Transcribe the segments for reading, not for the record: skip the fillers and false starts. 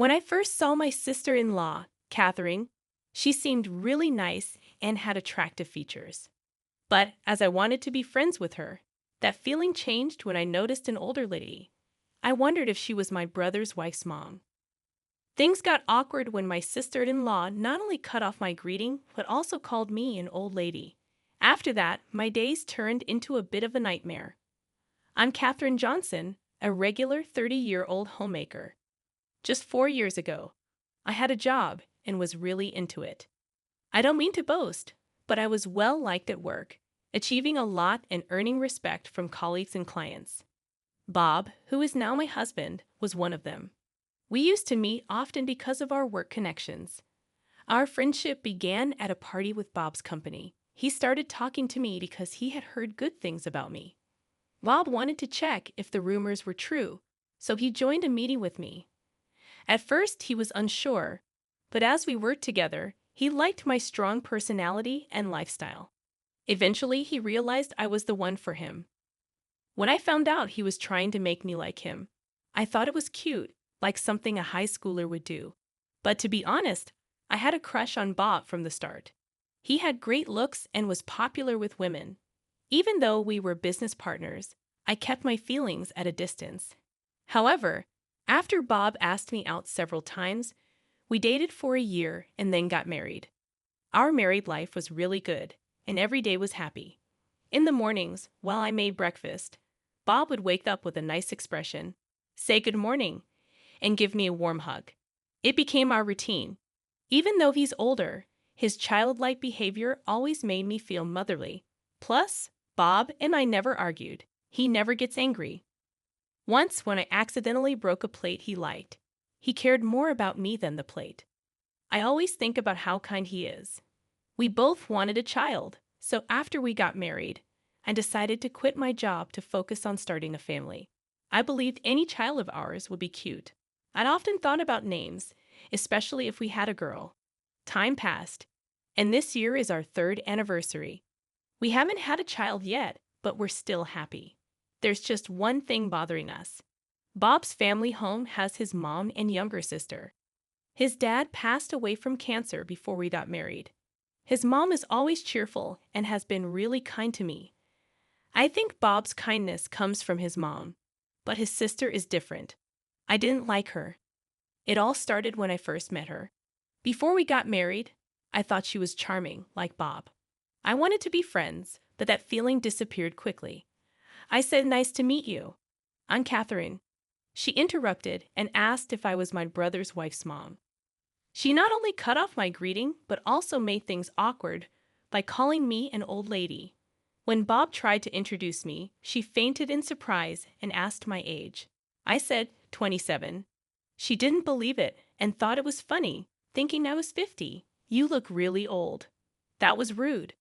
When I first saw my sister-in-law, Catherine, she seemed really nice and had attractive features. But as I wanted to be friends with her, that feeling changed when I noticed an older lady. I wondered if she was my brother's wife's mom. Things got awkward when my sister-in-law not only cut off my greeting, but also called me an old lady. After that, my days turned into a bit of a nightmare. I'm Katherine Johnson, a regular 30-year-old homemaker. Just 4 years ago, I had a job and was really into it. I don't mean to boast, but I was well liked at work, achieving a lot and earning respect from colleagues and clients. Bob, who is now my husband, was one of them. We used to meet often because of our work connections. Our friendship began at a party with Bob's company. He started talking to me because he had heard good things about me. Bob wanted to check if the rumors were true, so he joined a meeting with me. At first, he was unsure, but as we worked together, he liked my strong personality and lifestyle. Eventually, he realized I was the one for him. When I found out he was trying to make me like him, I thought it was cute, like something a high schooler would do. But to be honest, I had a crush on Bob from the start. He had great looks and was popular with women. Even though we were business partners, I kept my feelings at a distance. However, after Bob asked me out several times, we dated for a year and then got married. Our married life was really good, and every day was happy. In the mornings, while I made breakfast, Bob would wake up with a nice expression, say good morning, and give me a warm hug. It became our routine. Even though he's older, his childlike behavior always made me feel motherly. Plus, Bob and I never argued. He never gets angry. Once, when I accidentally broke a plate he liked, he cared more about me than the plate. I always think about how kind he is. We both wanted a child, so after we got married, I decided to quit my job to focus on starting a family. I believed any child of ours would be cute. I'd often thought about names, especially if we had a girl. Time passed, and this year is our 3rd anniversary. We haven't had a child yet, but we're still happy. There's just one thing bothering us. Bob's family home has his mom and younger sister. His dad passed away from cancer before we got married. His mom is always cheerful and has been really kind to me. I think Bob's kindness comes from his mom, but his sister is different. I didn't like her. It all started when I first met her. Before we got married, I thought she was charming, like Bob. I wanted to be friends, but that feeling disappeared quickly. I said, "Nice to meet you. I'm Catherine." She interrupted and asked if I was my brother's wife's mom. She not only cut off my greeting, but also made things awkward by calling me an old lady. When Bob tried to introduce me, she fainted in surprise and asked my age. I said 27. She didn't believe it and thought it was funny, thinking I was 50. "You look really old." That was rude.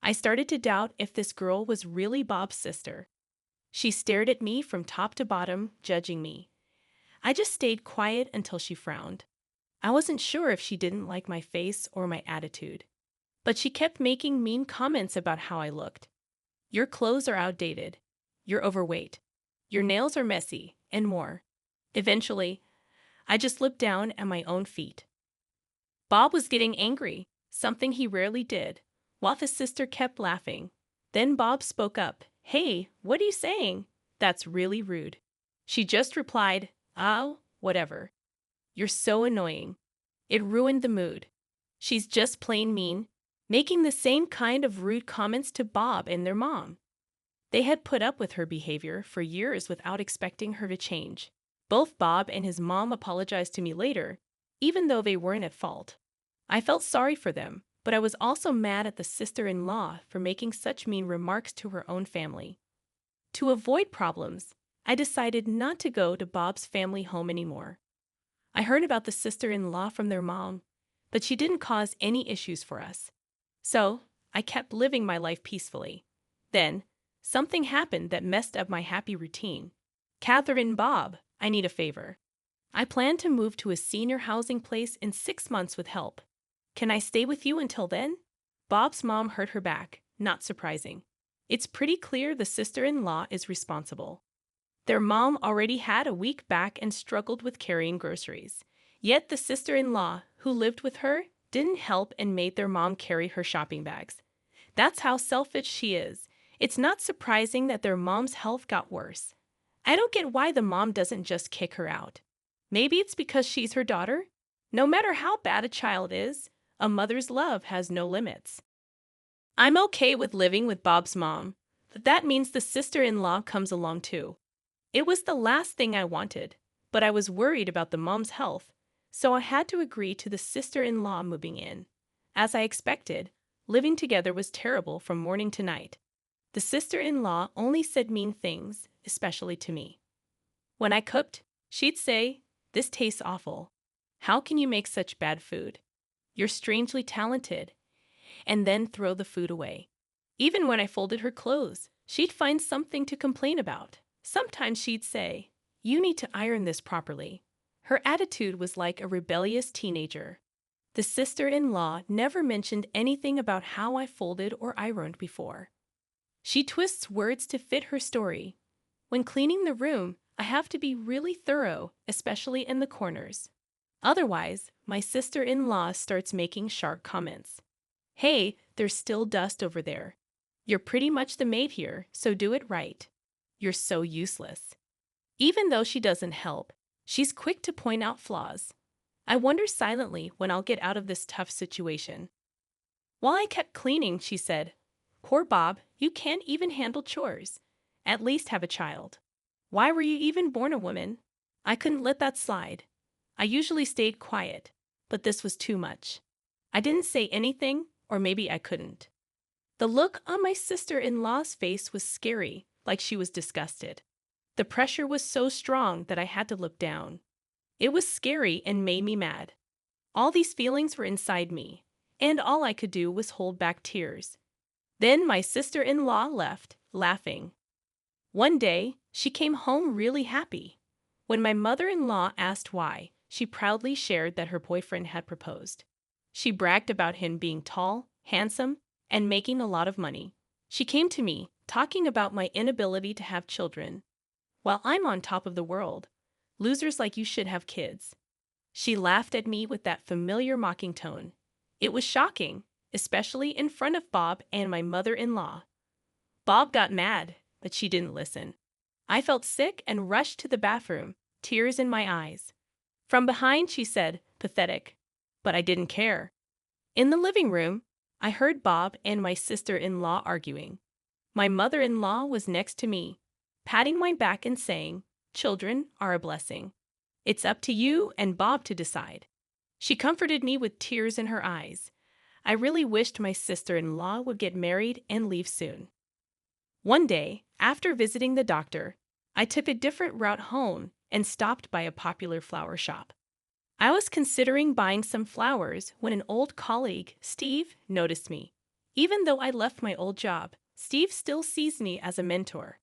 I started to doubt if this girl was really Bob's sister. She stared at me from top to bottom, judging me. I just stayed quiet until she frowned. I wasn't sure if she didn't like my face or my attitude. But she kept making mean comments about how I looked. "Your clothes are outdated. You're overweight. Your nails are messy," and more. Eventually, I just looked down at my own feet. Bob was getting angry, something he rarely did, while his sister kept laughing. Then Bob spoke up. "Hey, what are you saying? That's really rude." She just replied, "Oh, whatever. You're so annoying." It ruined the mood. She's just plain mean, making the same kind of rude comments to Bob and their mom. They had put up with her behavior for years without expecting her to change. Both Bob and his mom apologized to me later, even though they weren't at fault. I felt sorry for them, but I was also mad at the sister-in-law for making such mean remarks to her own family. To avoid problems, I decided not to go to Bob's family home anymore. I heard about the sister-in-law from their mom, but she didn't cause any issues for us. So, I kept living my life peacefully. Then, something happened that messed up my happy routine. "Catherine, Bob, I need a favor. I plan to move to a senior housing place in 6 months with help. Can I stay with you until then?" Bob's mom hurt her back, not surprising. It's pretty clear the sister-in-law is responsible. Their mom already had a weak back and struggled with carrying groceries. Yet the sister-in-law who lived with her didn't help and made their mom carry her shopping bags. That's how selfish she is. It's not surprising that their mom's health got worse. I don't get why the mom doesn't just kick her out. Maybe it's because she's her daughter? No matter how bad a child is, a mother's love has no limits. I'm okay with living with Bob's mom, but that means the sister-in-law comes along too. It was the last thing I wanted, but I was worried about the mom's health, so I had to agree to the sister-in-law moving in. As I expected, living together was terrible from morning to night. The sister-in-law only said mean things, especially to me. When I cooked, she'd say, "This tastes awful. How can you make such bad food? You're strangely talented," and then throw the food away. Even when I folded her clothes, she'd find something to complain about. Sometimes she'd say, "You need to iron this properly." Her attitude was like a rebellious teenager. The sister-in-law never mentioned anything about how I folded or ironed before. She twists words to fit her story. When cleaning the room, I have to be really thorough, especially in the corners. Otherwise, my sister-in-law starts making sharp comments. "Hey, there's still dust over there. You're pretty much the maid here, so do it right. You're so useless." Even though she doesn't help, she's quick to point out flaws. I wonder silently when I'll get out of this tough situation. While I kept cleaning, she said, "Poor Bob, you can't even handle chores. At least have a child. Why were you even born a woman?" I couldn't let that slide. I usually stayed quiet, but this was too much. I didn't say anything, or maybe I couldn't. The look on my sister-in-law's face was scary, like she was disgusted. The pressure was so strong that I had to look down. It was scary and made me mad. All these feelings were inside me, and all I could do was hold back tears. Then my sister-in-law left, laughing. One day, she came home really happy. When my mother-in-law asked why, she proudly shared that her boyfriend had proposed. She bragged about him being tall, handsome, and making a lot of money. She came to me, talking about my inability to have children. While I'm on top of the world, losers like you should have kids. She laughed at me with that familiar mocking tone. It was shocking, especially in front of Bob and my mother-in-law. Bob got mad, but she didn't listen. I felt sick and rushed to the bathroom, tears in my eyes. From behind, she said, "Pathetic." But I didn't care. In the living room, I heard Bob and my sister-in-law arguing. My mother-in-law was next to me, patting my back and saying, "Children are a blessing. It's up to you and Bob to decide." She comforted me with tears in her eyes. I really wished my sister-in-law would get married and leave soon. One day, after visiting the doctor, I took a different route home and stopped by a popular flower shop. I was considering buying some flowers when an old colleague, Steve, noticed me. Even though I left my old job, Steve still sees me as a mentor.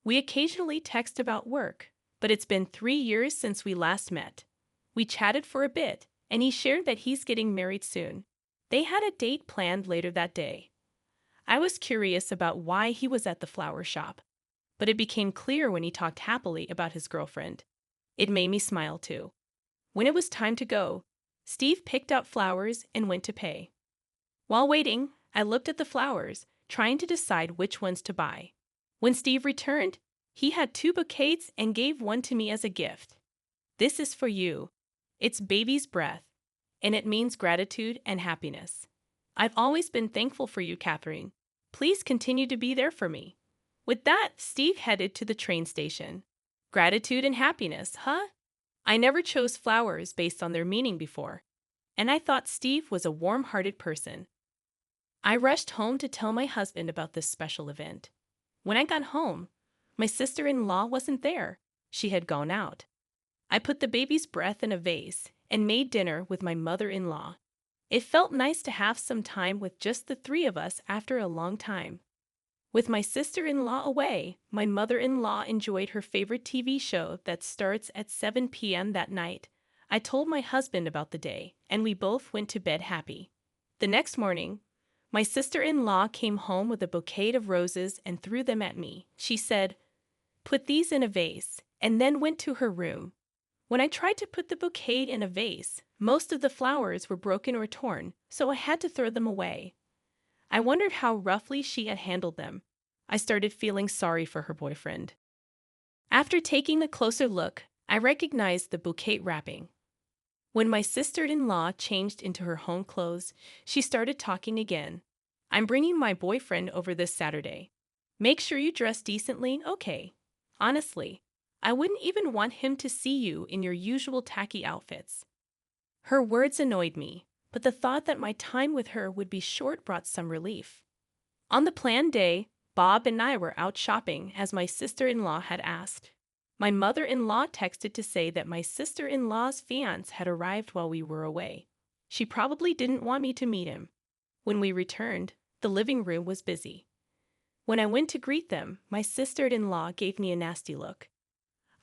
We occasionally text about work, but it's been 3 years since we last met. We chatted for a bit, and he shared that he's getting married soon. They had a date planned later that day. I was curious about why he was at the flower shop, but it became clear when he talked happily about his girlfriend. It made me smile too. When it was time to go, Steve picked out flowers and went to pay. While waiting, I looked at the flowers, trying to decide which ones to buy. When Steve returned, he had 2 bouquets and gave one to me as a gift. "This is for you. It's baby's breath, and it means gratitude and happiness. I've always been thankful for you, Catherine. Please continue to be there for me." With that, Steve headed to the train station. Gratitude and happiness, huh? I never chose flowers based on their meaning before, and I thought Steve was a warm-hearted person. I rushed home to tell my husband about this special event. When I got home, my sister-in-law wasn't there. She had gone out. I put the baby's breath in a vase and made dinner with my mother-in-law. It felt nice to have some time with just the 3 of us after a long time. With my sister-in-law away, my mother-in-law enjoyed her favorite TV show that starts at 7 p.m. that night. I told my husband about the day, and we both went to bed happy. The next morning, my sister-in-law came home with a bouquet of roses and threw them at me. She said, "Put these in a vase," and then went to her room. When I tried to put the bouquet in a vase, most of the flowers were broken or torn, so I had to throw them away. I wondered how roughly she had handled them. I started feeling sorry for her boyfriend. After taking a closer look, I recognized the bouquet wrapping. When my sister-in-law changed into her home clothes, she started talking again. I'm bringing my boyfriend over this Saturday. Make sure you dress decently, okay? Honestly, I wouldn't even want him to see you in your usual tacky outfits. Her words annoyed me, but the thought that my time with her would be short brought some relief. On the planned day, Bob and I were out shopping as my sister-in-law had asked. My mother-in-law texted to say that my sister-in-law's fiancé had arrived while we were away. She probably didn't want me to meet him. When we returned, the living room was busy. When I went to greet them, my sister-in-law gave me a nasty look.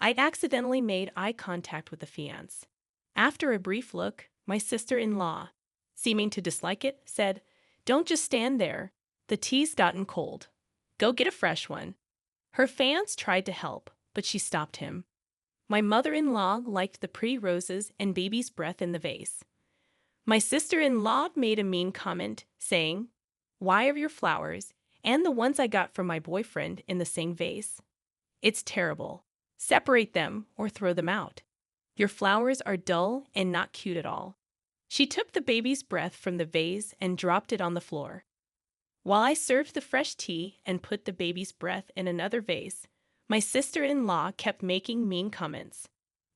I'd accidentally made eye contact with the fiancé. After a brief look, my sister-in-law, seeming to dislike it, said, "Don't just stand there. The tea's gotten cold. Go get a fresh one." Her fiancé tried to help, but she stopped him. My mother-in-law liked the pretty roses and baby's breath in the vase. My sister-in-law made a mean comment, saying, "Why are your flowers and the ones I got from my boyfriend in the same vase? It's terrible. Separate them or throw them out. Your flowers are dull and not cute at all." She took the baby's breath from the vase and dropped it on the floor. While I served the fresh tea and put the baby's breath in another vase, my sister-in-law kept making mean comments.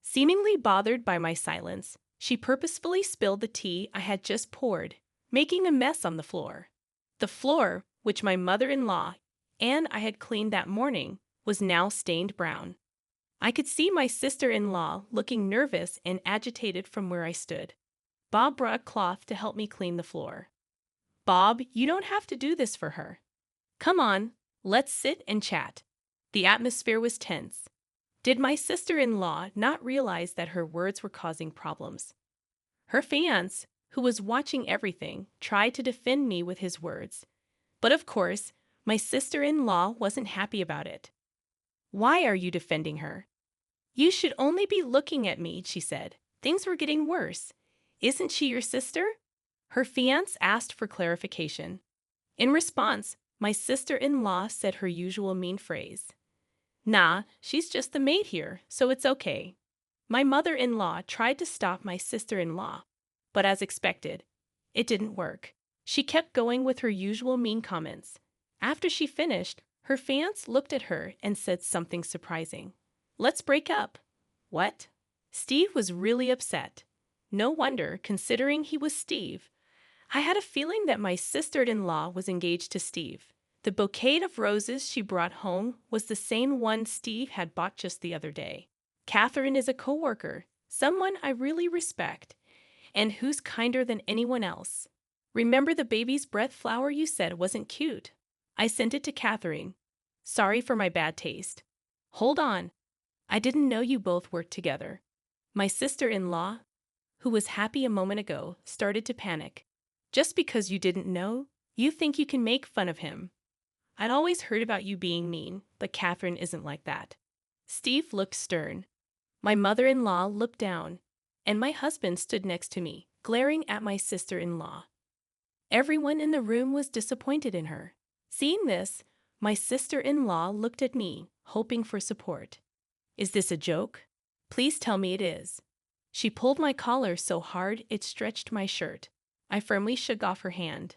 Seemingly bothered by my silence, she purposefully spilled the tea I had just poured, making a mess on the floor. The floor, which my mother-in-law and I had cleaned that morning, was now stained brown. I could see my sister-in-law looking nervous and agitated from where I stood. Bob brought a cloth to help me clean the floor. "Bob, you don't have to do this for her. Come on, let's sit and chat." The atmosphere was tense. Did my sister-in-law not realize that her words were causing problems? Her fiancé, who was watching everything, tried to defend me with his words. But of course, my sister-in-law wasn't happy about it. "Why are you defending her?" "You should only be looking at me," she said. "Things were getting worse. Isn't she your sister?" Her fiancé asked for clarification. In response, my sister-in-law said her usual mean phrase. "Nah, she's just the maid here, so it's okay." My mother-in-law tried to stop my sister-in-law, but as expected, it didn't work. She kept going with her usual mean comments. After she finished, her fiancé looked at her and said something surprising. "Let's break up." What? Steve was really upset. No wonder, considering he was Steve. I had a feeling that my sister-in-law was engaged to Steve. The bouquet of roses she brought home was the same one Steve had bought just the other day. Catherine is a coworker, someone I really respect, and who's kinder than anyone else. "Remember the baby's breath flower you said wasn't cute? I sent it to Catherine. Sorry for my bad taste." "Hold on. I didn't know you both worked together." My sister-in-law, who was happy a moment ago, started to panic. "Just because you didn't know, you think you can make fun of him. I'd always heard about you being mean, but Catherine isn't like that." Steve looked stern. My mother-in-law looked down, and my husband stood next to me, glaring at my sister-in-law. Everyone in the room was disappointed in her. Seeing this, my sister-in-law looked at me, hoping for support. "Is this a joke? Please tell me it is." She pulled my collar so hard it stretched my shirt. I firmly shook off her hand.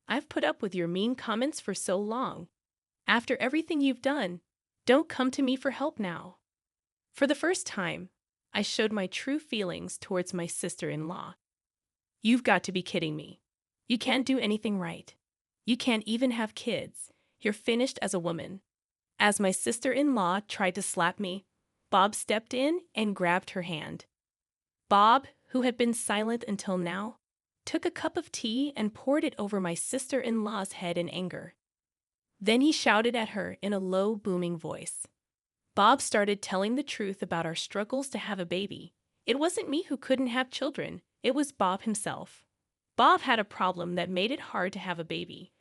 "I've put up with your mean comments for so long. After everything you've done, don't come to me for help now." For the first time, I showed my true feelings towards my sister-in-law. "You've got to be kidding me. You can't do anything right. You can't even have kids. You're finished as a woman." As my sister-in-law tried to slap me, Bob stepped in and grabbed her hand. Bob, who had been silent until now, took a cup of tea and poured it over my sister-in-law's head in anger. Then he shouted at her in a low, booming voice. Bob started telling the truth about our struggles to have a baby. It wasn't me who couldn't have children, it was Bob himself. Bob had a problem that made it hard to have a baby.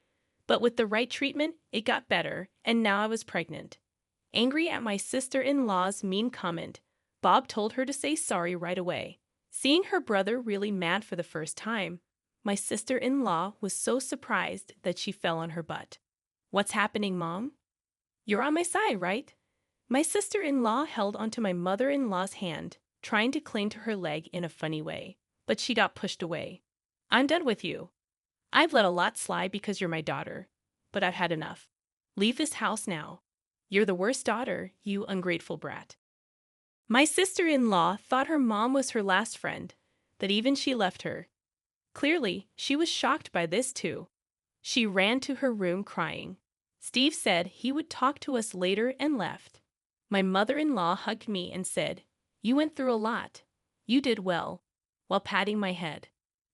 But with the right treatment, it got better, and now I was pregnant. Angry at my sister-in-law's mean comment, Bob told her to say sorry right away. Seeing her brother really mad for the first time, my sister-in-law was so surprised that she fell on her butt. "What's happening, Mom? You're on my side, right?" My sister-in-law held onto my mother-in-law's hand, trying to cling to her leg in a funny way, but she got pushed away. "I'm done with you. I've let a lot slide because you're my daughter, but I've had enough. Leave this house now. You're the worst daughter, you ungrateful brat." My sister-in-law thought her mom was her last friend, that even she left her. Clearly, she was shocked by this too. She ran to her room crying. Steve said he would talk to us later and left. My mother-in-law hugged me and said, "You went through a lot. You did well," while patting my head.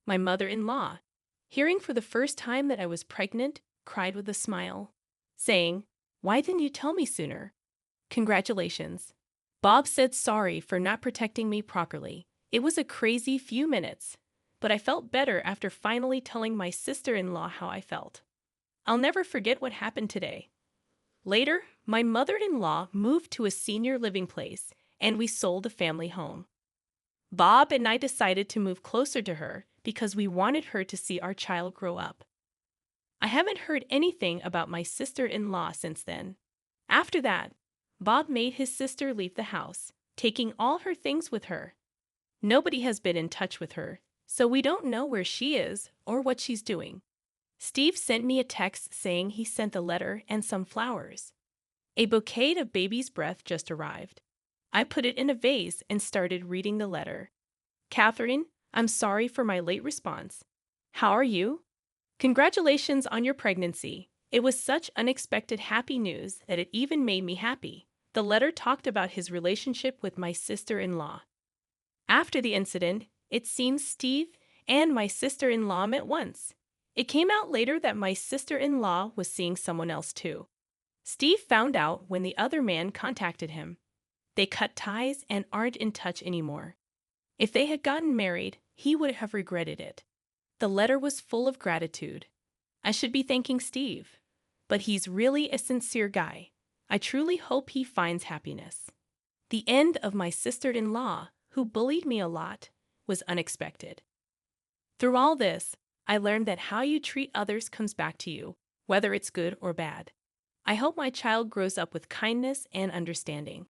My mother-in-law, hearing for the first time that I was pregnant, cried with a smile, saying, "Why didn't you tell me sooner? Congratulations." Bob said sorry for not protecting me properly. It was a crazy few minutes, but I felt better after finally telling my sister-in-law how I felt. I'll never forget what happened today. Later, my mother-in-law moved to a senior living place, and we sold the family home. Bob and I decided to move closer to her because we wanted her to see our child grow up. I haven't heard anything about my sister-in-law since then. After that, Bob made his sister leave the house, taking all her things with her. Nobody has been in touch with her, so we don't know where she is or what she's doing. Steve sent me a text saying he sent a letter and some flowers. A bouquet of baby's breath just arrived. I put it in a vase and started reading the letter. "Catherine, I'm sorry for my late response. How are you? Congratulations on your pregnancy. It was such unexpected happy news that it even made me happy." The letter talked about his relationship with my sister-in-law. After the incident, it seems Steve and my sister-in-law met once. It came out later that my sister-in-law was seeing someone else too. Steve found out when the other man contacted him. They cut ties and aren't in touch anymore. If they had gotten married, he would have regretted it. The letter was full of gratitude. I should be thanking Steve, but he's really a sincere guy. I truly hope he finds happiness. The end of my sister-in-law, who bullied me a lot, was unexpected. Through all this, I learned that how you treat others comes back to you, whether it's good or bad. I hope my child grows up with kindness and understanding.